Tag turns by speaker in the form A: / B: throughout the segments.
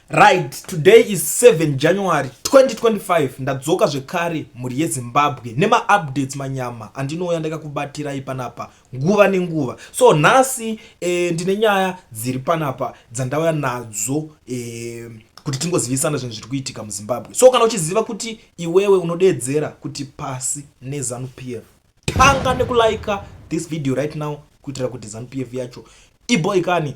A: Right, today is 7 January 2025. Ndadzoka zvekare muri yeZimbabwe nema updates manyama andinouya ndakakubatirai panapa nguva nenguva. So nhasi ndine nyaya dziri panapa dzandauya nadzo kuti tingozivisana zvinhu zviri kuitika muZimbabwe. So kana uchiziva kuti iwewe unodeedzera kuti pasi neZANU-PF, tanga nekulaika this video right now kuitira kuti ZANU-PF yacho iboikani.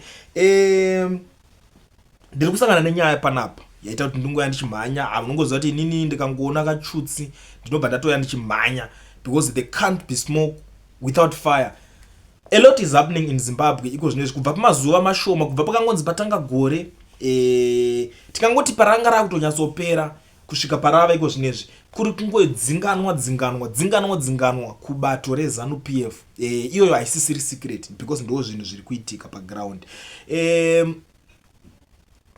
A: Ndiri kusangana nenyaya panapa yaita kuti ndingoya ndichimhanya. Munongoziva kuti inini ndikangoona kachutsi ndinobva ndatoya ndichimhanya because there can't be smoke without fire. A lot is happening in Zimbabwe iko zvinezvi kubva pamazuva mashoma, kubva pakangonzi patanga gore tikangoti paranga rakutonyatsopera kusvika parava iko zvinezvi kuri kungodzinganwa kubato reZANU-PF. Iyoyo haisisiri secret because ndo zvinhu zviri kuitika paground.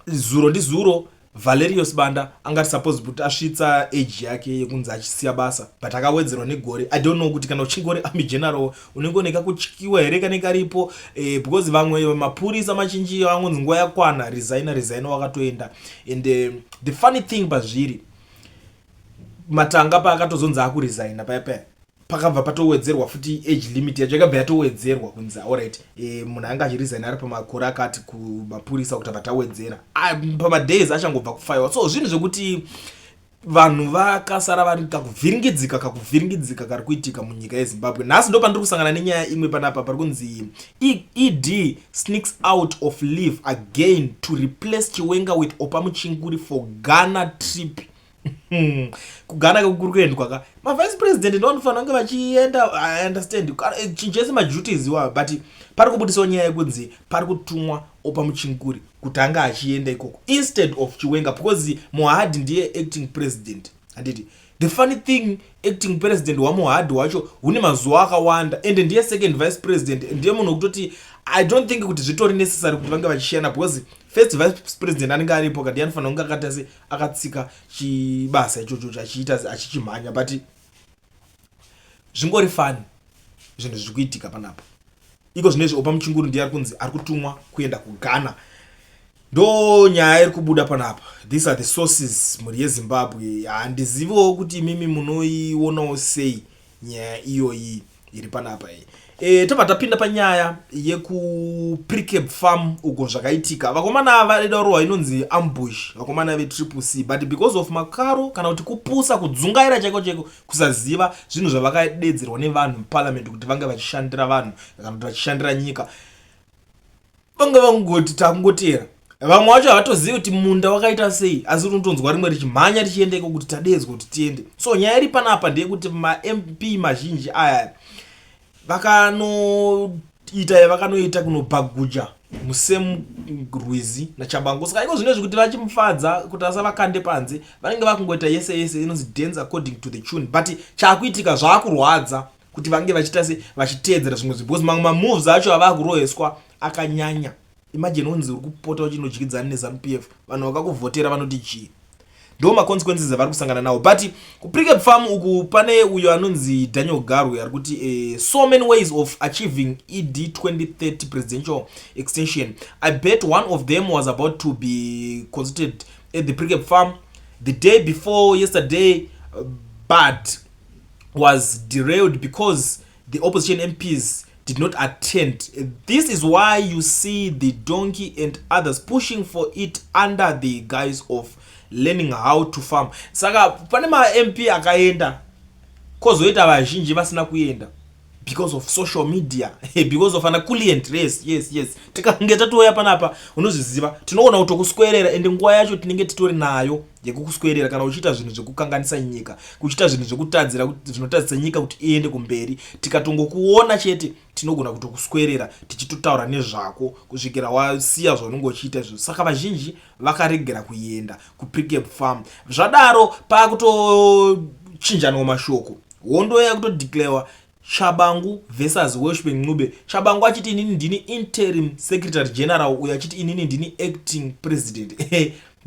A: Zuro ndizuro Valerius Banda angati suppose kuti asvitsa age yake yekunzi achisiya basa, but akawedzerwa negore. I don't know kuti kana uchingore army general unengoneka kutyiwa here kana karipo because vamwe mapurisa machinji vangonzi nguva yakwana resign wakatoenda. And the funny thing pazviri matanga paakatozonzi akuresigna paya pakabva patowedzerwa futi age limit yacho yakabva yatowedzerwa kunzi alright munhu anga achiresign ari pamakore akati kumapurisa kuti vatawedzera pamadays achangobva kufaiwa. So zvinhu zvekuti vanhu vakasara vari kakuvhiringidzika kari kuitika munyika yeZimbabwe. Nhasi ndo pandiri kusangana nenyaya imwe panapa pari kunzi ED sneaks out of leave again to replace Chiwenga with Muchinguri for Ghana trip. Kugana kukuru kuendwa vice president ndinofanira kunge vachienda. I understand chinjese maduties iwayo, but pari kubudisa nyaya yekunzi pari kutumwa Muchinguri kuti anga achienda ikoko instead of Chiwenga because Mohadi ndiye acting president. Handiti the funny thing, acting president waMohadi wacho une mazuva akawanda and ndiye second vice president. Ndiye munhu kutoti I don't think kuti zvitori necessary kuti vange vachishana because first vice president anenge aripo kandi anofanira kunge akatase akatsika chibasa ichocho achiita achichimhanya, but zvingori fani zvinhu zviri kuitika panapa iko zvinezvi. Muchinguri ndiye ari kunzi ari kutumwa kuenda kuGhana, ndo nyaya iri kubuda panapa. These are the sources muri yeZimbabwe. Handiziviwo kuti mimi munoionawo sei nyaya iyoyi iri panapa tobva tapinda panyaya yekuPrecab farm uko zvakaitika. Vakomana vaidaurirwa inonzi ambush, vakomana veCCC, but because of makaro kana kuti kupusa kudzungaira chaiko kusaziva zvinhu zvavakadedzerwa nevanhu muparliament kuti vange vachishandira vanhu kana kuti vachishandira nyika, vange vangoti takungotera. Vamwe vacho havatozivi kuti munda wakaita sei, asi unotonzwa rimwe richimhanya richienda iko kuti tadedzwa kuti tiende. So nyaya iri panapa ndeyekuti ma-MP mazhinji aya vakanoita kunobhaguja musemurwizi naChabangu. Saka iko zvinezvi kuti vachimufadza kuti asavakande panze vanenge vakungoita yese inonzi dance according to the tune, but chakuitika zvakurwadza kuti vange vachiita se vachiteedzera zvimwe because mamwe mamoves acho avakuroheswa akanyanya. Imagine unzi uri kupota uchinodyidzana neZANU-PF, vanhu vakakuvhotera vanoti chii. Ndo maconsequences avari kusangana nawo. But kuPrecab farm uku pane uyo anonzi Daniel Garwe ari kuti so many ways of achieving ED 2030 presidential extension. I bet one of them was about to be consulted at the Precab farm the day before yesterday, but was derailed because the opposition MPs did not attend. This is why you see the donkey and others pushing for it under the guise of learning how to farm. Saka pane ma-MP akaenda kozoita vazhinji vasina kuenda because of social media because of an equivalent race. Yes tikange tatoya panapa unozviziva tinoona kuti kuswerera ende nguva yacho tinenge titori nayo yekukuswerera kana uchiita zvinhu zvekukanganisa nyika, kuchiita zvinhu zvekutadzira kuti zvinotadzisa nyika kuti iende kumberi. Tikatongokuona chete tinogona kutokuswerera tichitotaura nezvako kusvikira wasiya zvaunenge uchiita izvo. Saka vazhinji vakaregera kuenda kuPrecab farm. Zvadaro pakutochinjanwa mashoko, hondo yakutodeclarewa Chabangu versus Worshiping Ncube. Chabangu achiti inini ndini interim secretary general, uyo achiti inini ndini acting president.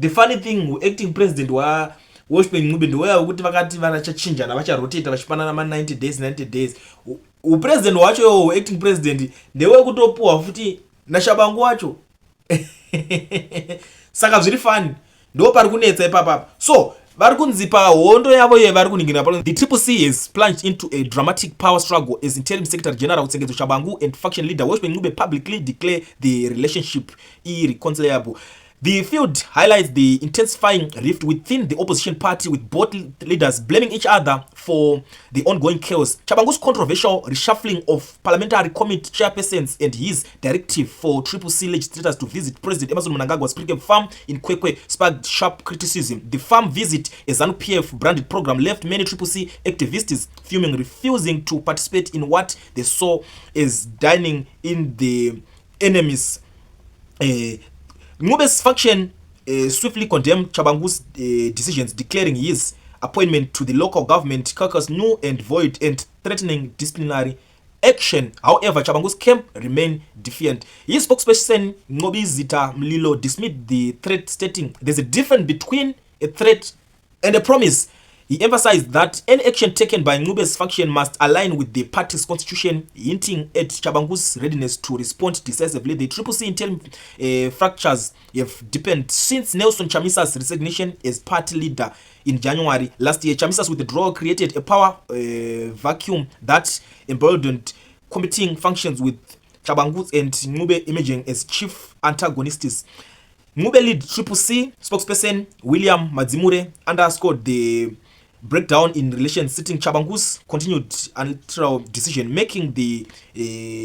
A: The funny thing, acting president wa Worshiping Ncube ndiweya kuti vakati vanachachinjana vacharotate vachipanana ma90 days. Upresident wacho acting president ndewe kutopuwa futi naChabangu wacho. saka zviri fani ndo pari kunetsa ipapapa. So vari kunzi pahondo yavo iyo vari kuningira pano, the triple C has plunged into a dramatic power struggle as interim secretary general Tsengedzo Chabangu and faction leader Weshwe Ncube publicly declare the relationship irreconcilable. The field highlights the intensifying rift within the opposition party, with both leaders blaming each other for the ongoing chaos. Chabangu's controversial reshuffling of parliamentary committee chairpersons and his directive for Triple C legislators to visit President Emerson Mnangagwa's Prikeb farm in Kwekwe sparked sharp criticism. The farm visit, a ZANU-PF branded program, left many Triple C activists fuming, refusing to participate in what they saw as dining in the enemy's Ncube's faction swiftly condemned Chabangu's decisions, declaring his appointment to the local government caucus null and void and threatening disciplinary action. However, Chabangu's camp remained defiant. His spokesperson Ngobi Zita Mlilo dismissed the threat, stating there's a difference between a threat and a promise. He emphasized that any action taken by Ncube's faction must align with the party's constitution, hinting at Chabangu's readiness to respond decisively. The Triple C interim fractures have deepened since Nelson Chamisa's resignation as party leader in January last year. Chamisa's withdrawal created a power vacuum that emboldened competing functions, with Chabangu and Ncube emerging as chief antagonists. Ncube lead Triple C spokesperson William Madzimure underscored the breakdown in relations, citing Chabangu's continued unilateral decision making, the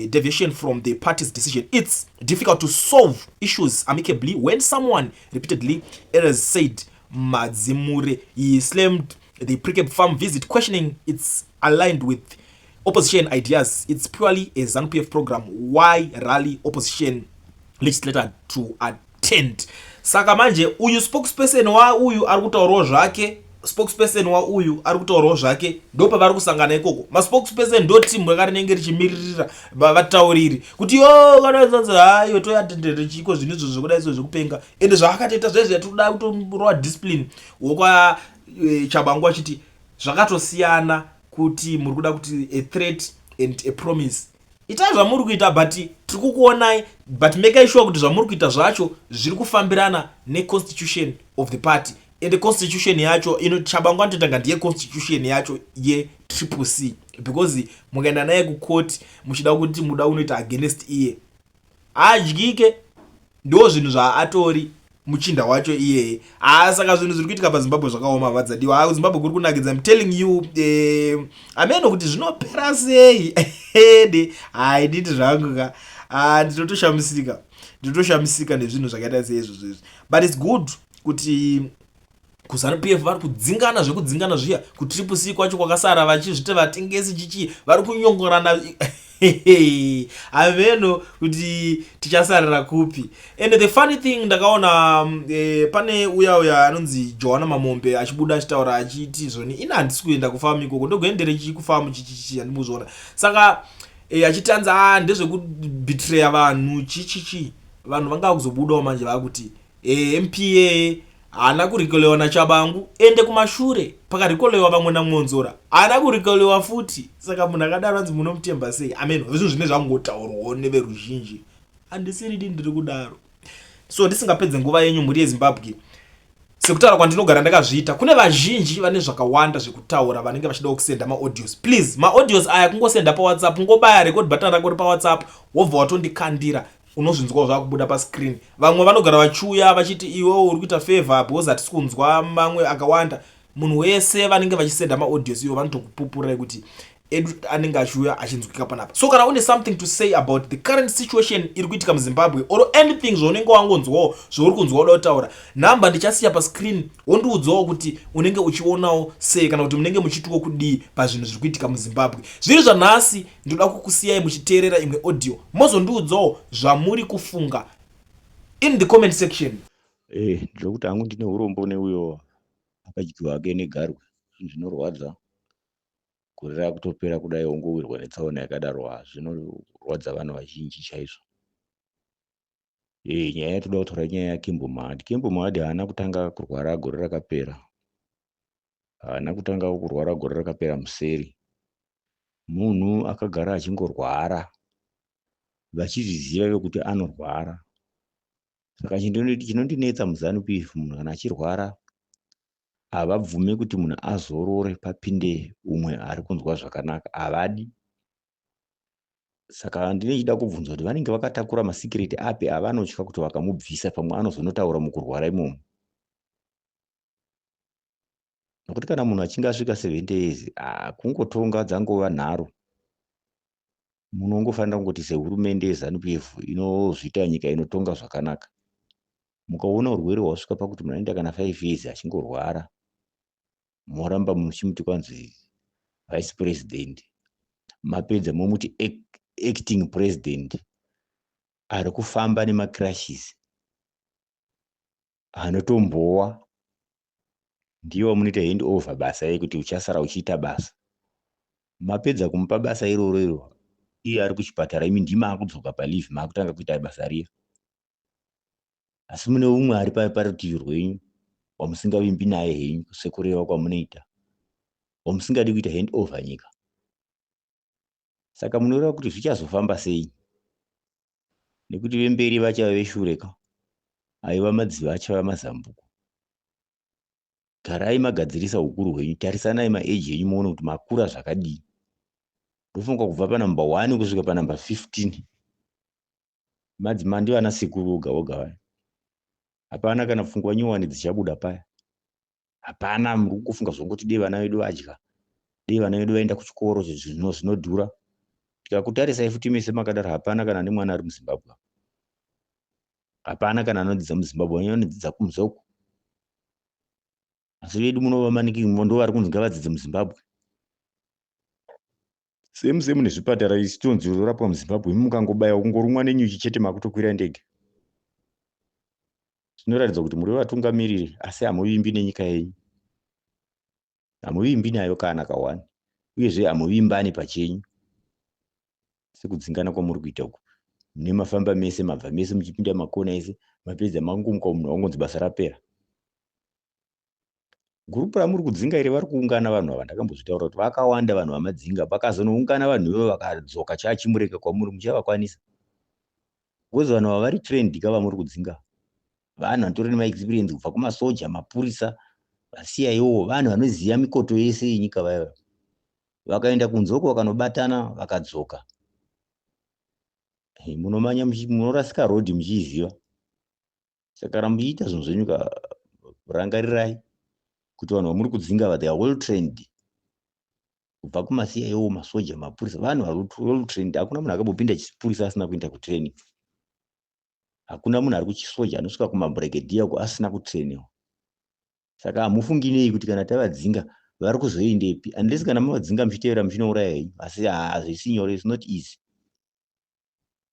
A: deviation from the party's decision. It's difficult to solve issues amicably when someone repeatedly errors, said Madzimure. He slammed the Prikeb farm visit, questioning it's aligned with opposition ideas. It's purely a ZANU-PF program. Why rally opposition legislator to attend? Saka manje uyu spokesperson wa uyu ari kutaurawo zvake, spokesperson wa uyu ari kutaurawo zvake, ndo pavari kusangana ikoko. Ma spokesperson ndo timu yakarinenge richimiririra vatauriri kuti yo kana zanzi hayo toyatendere chiko zvinhu izvo zvekuda izvo zvekupenga, ende zvaakatoita zvezve toda kutorwa discipline wokwa Chabangu achiti zvakatosiyana kuti muri kuda kuti a threat and a promise. Itai zvamuri kuita, but tiri kukuonai, but make sure kuti zvamuri kuita zvacho zviri kufambirana neconstitution of the party. And the constitution yacho Chabangu anotanga ndiye constitution yacho ye Triple C, because mukaenda naye kucourt muchida kuti muda unoita against iye adyike, ndo zvinhu zvaatori muchinda wacho iyeye. Saka zvinhu zviri kuitika paZimbabwe zvakaoma vadzadiwa. Kuzimbabwe kuri kunakidza, I'm telling you. Ameno kuti zvinopera sei ende haiditi zvangu ka ndinotoshamisika nezvinhu zvakaita seizvo zvezvi, but it's good kuti kuZANU-PF vari kudzingana zvekudzingana zviya, kuti Triple C kwacho kwakasara vachizviti vatengesi chichi vari kunyongorana ameno kuti tichasarira kupi. And the funny thing ndakaona pane uya anonzi Joanna Mamombe achibuda achitaura achiti zvoni ina handisi kuenda kufamu ikoko, ndogoendere chikufamu chichichi handimuzvona. Saka achitanza ndezvekubetreya vanhu chichichi, vanhu vanga kuzobudawo manje vakuti MPA haana kurikolewa naChabangu ende kumashure pakarikolewa vamwe naMonzora haana kurikolewa futi. Saka munhu akadaro anzi munomutemba sei? Ameno zvinhu zvine zvangotaurwawo neveruzhinji, handisiridi ndiri kudaro. So ndisingapedze nguva yenyu muri yeZimbabwe, sekutaura kwandinogara ndakazviita, kune vazhinji vane zvakawanda zvekutaura vanenge vachida kusenda maaudios. Please, maaudios aya kungosenda paWhatsApp, ngobaya record button rako ri paWhatsApp wobva watondikandira, unozvinzwa zvakubuda pascreen. Vamwe vanogara vachiuya vachiti iwe uri kuita favor because hatisi kunzwa mamwe akawanda. Munhu wese vanenge vachisenda maaudios iwo vanotokupupura kuti edu anenge achiuya achinzwika panapa. So kana une something to say about the current situation iri kuitika muZimbabwe or anything zvaunenge wangonzwawo zvauri kunzwa uda kutaura, namba ndichasiya pascreen wondiudzawo kuti unenge uchionawo sei kana kuti munenge muchituko kudii pazvinhu zviri kuitika muZimbabwe. Zviri zvanhasi ndoda kukusiyai muchiteerera imwe audio, mozondiudzawo zvamuri kufunga in the comment section.
B: Ndinokuti hangu ndine urombo neuyo akadyiwa hake negarwe, zvinorwadza. Gore rakutopera kudai ongowirwa netsaona yakadaro, zvinorwadza vanhu vazhinji chaizvo. Nyaya yatoda kutaura nyaya yaKembo Mahadi. Kembo Mahadi haana kutanga kurwara gore rakapera, haana kutanga kurwara gore rakapera museri. Munhu akagara achingorwara vachizviziva kuti anorwara. Saka chinondinetsa muZanu PF, munhu kana achirwara havabvume kuti munhu azorore papinde umwe ari kunzwa zvakanaka, havadi. Saka ndinechida kubvunza kuti vanenge vakatakura masikireti api avanotya kuti vakamubvisa pamwe anozonotaura mukurwara imomo. Nokuti kana munhu achinge asvika 70 years kungotonga dzangova nharo. Munhu ungofanira kungoti sehurumende yeZanu PF inozvita nyika inotonga zvakanaka, mukaona urwere hwasvika pakuti munhu anoita kana 5 years achingorwara, moramba muchimuti kwanzi vice president, mapedza momuti acting president, ari kufamba nemakirashisi, anotombowa, ndiwo munoita hand over basa yekuti uchasara uchiita basa. Mapedza kumupa basa iroro iye ari kuchipatara, imi ndima akudzoka palive, maakutanga kuita basa riya. Asi mune umwe ari parutivi rwenyu wamusingavimbi naye henyu sekureva kwamunoita, wamusingadi kuita hand over nyika. Saka munoreva kuti zvichazofamba sei? Nekuti vemberi vachava veshure ka, aiva madziva achava mazambuko. Garai magadzirisa ukuru hwenyu, tarisanai maeji enyu muone kuti makura zvakadii. Ndofunga kubva panumber 1 kusvika panumber 15 madzimai ndivana sekuru voga voga vaya. Hapana kana pfungwa nyowani dzichabuda paya. Hapana, muri kufunga zvongoti dei vana vedu vadya, dei vana vedu vaenda kuchikoro zvinodhura. Tikakutarisai futi mese makadaro, hapana kana nemwana ari muZimbabwe. Hapana kana anodzidza muZimbabwe, anodzidza kumuZoko. Asi vedu munova maniki ndo vari kunzi ngavadzidze muZimbabwe. Semu nezvipatara isitonzi unorapwa muZimbabwe, mukangobaya kungorumwa nenyuchi chete makutokwira ndege. Zvinoratidza kuti muri vatungamiriri asi hamuvimbi nenyika yenyu. Hamuvimbi nayo kana kawani. Uyezve hamuvimbani pachenyu. Sekudzingana kwamuri kuita uku. Mune mafamba mese, mabva mese, muchipinda makona ese, mapedza mangomuka munhu wangonzi basa rapera. Gurupu ramuri kudzinga iri vari kuungana vanhu ava, ndakambozvitaura kuti vakawanda vanhu vamadzinga, pakazonoungana vanhu ivo vakadzoka chaachimureka kwamuri, muchavakwanisa. Because vanhu ava vari trained ka vamuri kudzinga. Vanhu vatori nemaexperience kubva kumasoja, mapurisa, vaCIO, vanhu vanoziva mikoto yese yenyika vaya. Vakaenda kunzoko vakanobatana vakadzoka. Munomanya munorasika rodhi muchiziva. Saka ramuchiita zvinhu zvenyu rangarirai kuti vanhu vamuri kudzinga they are well trained. Kubva kumaCIO, masoja, mapurisa, vanhu vari well trained. Hakuna munhu akambopinda chipurisa asina kuenda kutraining. Hakuna munhu ari kuchisoja anosvika kumabregadhiya uko asina kutrainiwa. Saka hamufungi nei kuti kana tavadzinga vari kuzoendepi, unless kana mavadzinga muchitevera muchinouraya henyu. Asi hazvisi nyore, it's not easy.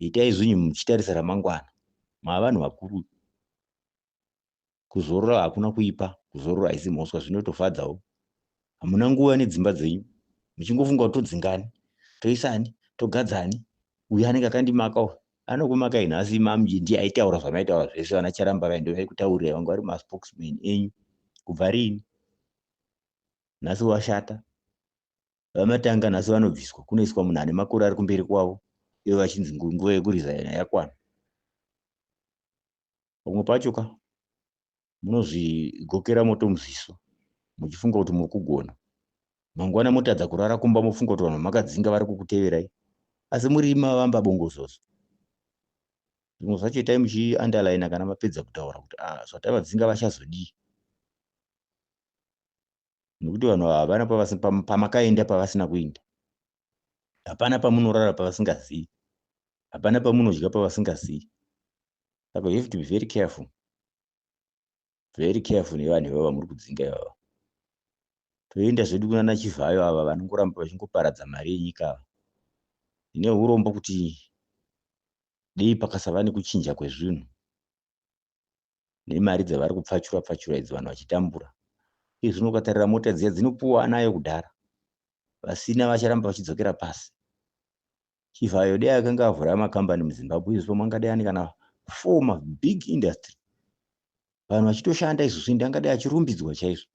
B: Itai zvinhu muchitarisa ramangwana. Mavanhu vakuru. Kuzorora hakuna kuipa, kuzorora haisi mhosva, zvinotofadzawo. Hamuna nguva nedzimba dzenyu. Muchingofunga kuti todzingani, toisani, togadzani. Uyu anenge akandimakawo. Anokumaka nhasi ndiye aitaura zvamaitaura zvese, vana charamba vaendo vaikutaurirai, vanga vari maspokesman enyu. Kubva rini? Nhasi washata. Vamatanga nhasi vanobviswa, kunoiswa munhu ane makore ari kumberi kwavo. Ivo vachinzi nguva yekuresign yakwana. Pamwe pacho ka munozvigokera moto muziso, muchifunga kuti muri kugona. Mangwana motadza kurara kumba, mofunga kuti vanhu makadzinga vari kukuteverai. Asi muri mavamba bongozozo. Zvimwe zvacho itai muchiunderline kana mapedza kutaura kuti zvatavadzinga vachazodii. Nekuti vanhu havana pamakaenda pavasina kuenda. Hapana pamunorara pavasingazivi. Hapana pamunodya pavasingazivi. Saka you have to be very careful. Very careful nevanhu ivava muri kudzinga ivava. Toenda zvedu kunana Chivhayo ava vanongoramba vachingoparadza mari yenyika ava. Ndine urombo kuti dei pakasava nekuchinja kwezvinhu. Nemari dzavari kupfachura idzi vanhu vachitambura. Izvino ukatarira mota dziya dzinopuwa anayo kudhara. Vasina vacharamba vachidzokera pasi. Chivhayo dei akanga avhura makambani muZimbabwe, izvo mangadai ane kana 4 big industry. Vanhu vachitoshanda izvozvi ndangadai achirumbidzwa chaizvo.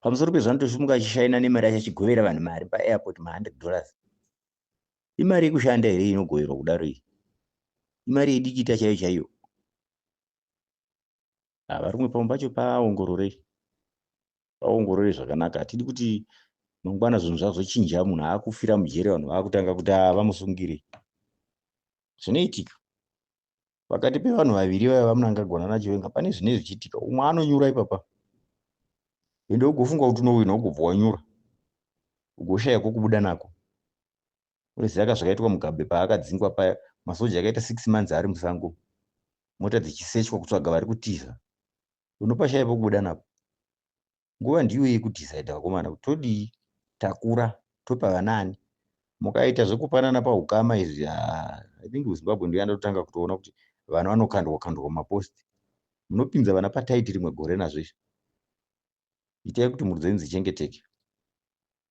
B: Pamusoro pezvanotoshimuka achishaina nemari achigovera vanhu mari paairport $100. Imari yekushanda here inogoverwa kudaro iyi? Imari yedikita chaiyo chaiyo. vari kumwe pamwe pacho paongororei zvakanaka. Hatidi kuti mangwana zvinhu zvazochinja, munhu akufira mujere, vanhu vakutanga kuti vamusungire. Zvinoitika pakati pevanhu vaviri vaya vaMnangagwa naChiwenga, pane zvine zvichiitika. Umwe anonyura ipapa, ende ugofunga kuti unowina, ugobva wanyura ugoshaya kwokubuda nako. Unoziva zvakaitwa Mugabe paakadzingwa paya, masoja akaita 6 months ari musango, mota dzichisechwa kutsvaga vari kutiza. Unopashaya pokubuda napo. Nguva ndiyo yekudhisaidha vakomana, kuti todii, takura, topa vanani. Mukaita zvekupanana paukama izvi, I think muZimbabwe ndio yanotanga kutoona kuti vana vanokandwa maposti. Munopinza vana pataiti rimwe gore nazvo izvi. Itai kuti mhuri dzenyu dzichengeteke.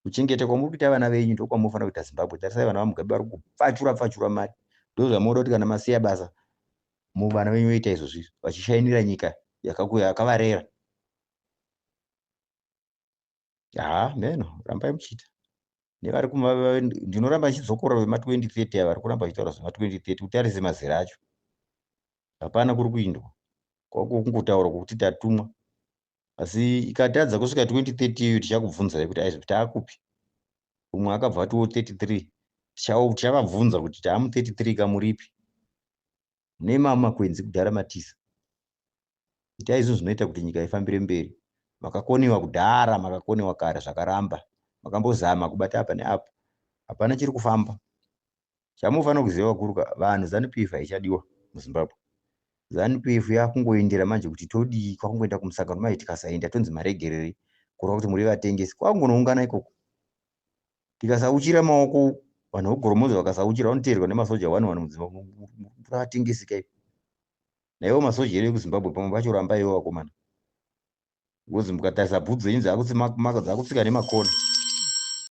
B: Kuchengeta kwamuri kuita vana venyu ndiko kwamunofanira kuita Zimbabwe. Tarisai vana vaMugabe vari kupfachura mari. Ndozvamunoda kuti kana masiya basa, vana venyu voita izvozvi, vachishainira nyika yakavarera. Meno, rambai muchiita. Nevari ndinoramba ndichidzokorora vema2030 vari kuramba vachitaura zvema2030 kutarise mazera acho. Hapana kuri kuindwa. Kwakungotaura kuti tatumwa. Asi ikatadza kusvika 2030 iyo tichakubvunzai kuti aizvi taakupi. Umwe akabva atiwo 33. Tichavabvunza kuti taamu33 kamuripi. Nemamakwenzi kudhara matiza. Itai izvo zvinoita kuti nyika ifambire mberi. Makakoniwa kudhara, makakoniwa kare zvakaramba. Makambozama kubata apa neapa. Hapana chiri kufamba. Chamunofanira kuziva vakuruka, vanhu ZANU-PF haichadiwa muZimbabwe. ZANU-PF yakungoendera manje kuti todii, kwakungoenda kumusangano maiti tikasaenda tonzi maregerere, kureva kuti muri vatengesi. Kwakungonoungana ikoko. Tikasauchira maoko, vanhu vogoromoza vakasauchira vanoteerwa nemasoja 1 muZimbabwe. Muri vatengesi kai. Naivo masoja edu ekuZimbabwe pamwe pacho rambaiwo vakomana. Ngozi mukatarisa bvudzi dzenyu dzakutsika nemakona.